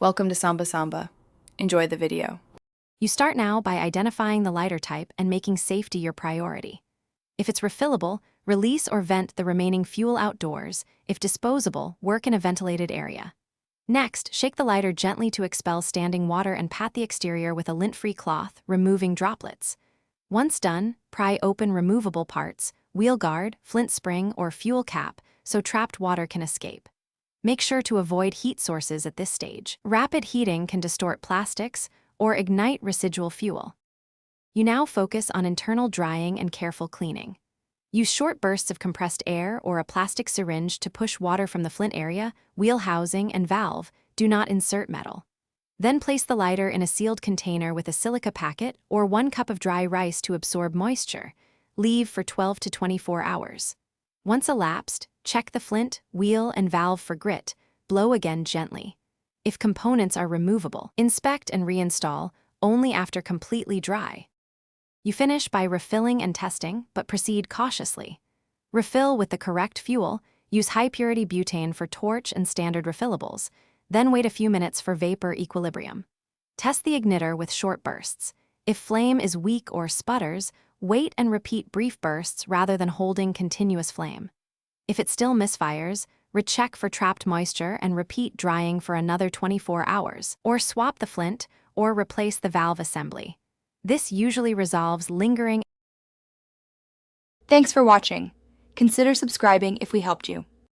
Welcome to Samba Samba. Enjoy the video. You start now by identifying the lighter type and making safety your priority. If it's refillable, release or vent the remaining fuel outdoors. If disposable, work in a ventilated area. Next, shake the lighter gently to expel standing water and pat the exterior with a lint-free cloth, removing droplets. Once done, pry open removable parts, wheel guard, flint spring, or fuel cap so trapped water can escape. Make sure to avoid heat sources at this stage. Rapid heating can distort plastics or ignite residual fuel. You now focus on internal drying and careful cleaning. Use short bursts of compressed air or a plastic syringe to push water from the flint area, wheel housing, and valve. Do not insert metal. Then place the lighter in a sealed container with a silica packet or 1 cup of dry rice to absorb moisture. Leave for 12 to 24 hours. Once elapsed, check the flint, wheel, and valve for grit. Blow again gently. If components are removable, inspect and reinstall only after completely dry. You finish by refilling and testing, but proceed cautiously. Refill with the correct fuel, use high-purity butane for torch and standard refillables, then wait a few minutes for vapor equilibrium. Test the igniter with short bursts. If flame is weak or sputters, wait and repeat brief bursts rather than holding continuous flame. If it still misfires, recheck for trapped moisture and repeat drying for another 24 hours, or swap the flint or replace the valve assembly. This usually resolves lingering. Thanks for watching. Consider subscribing if we helped you.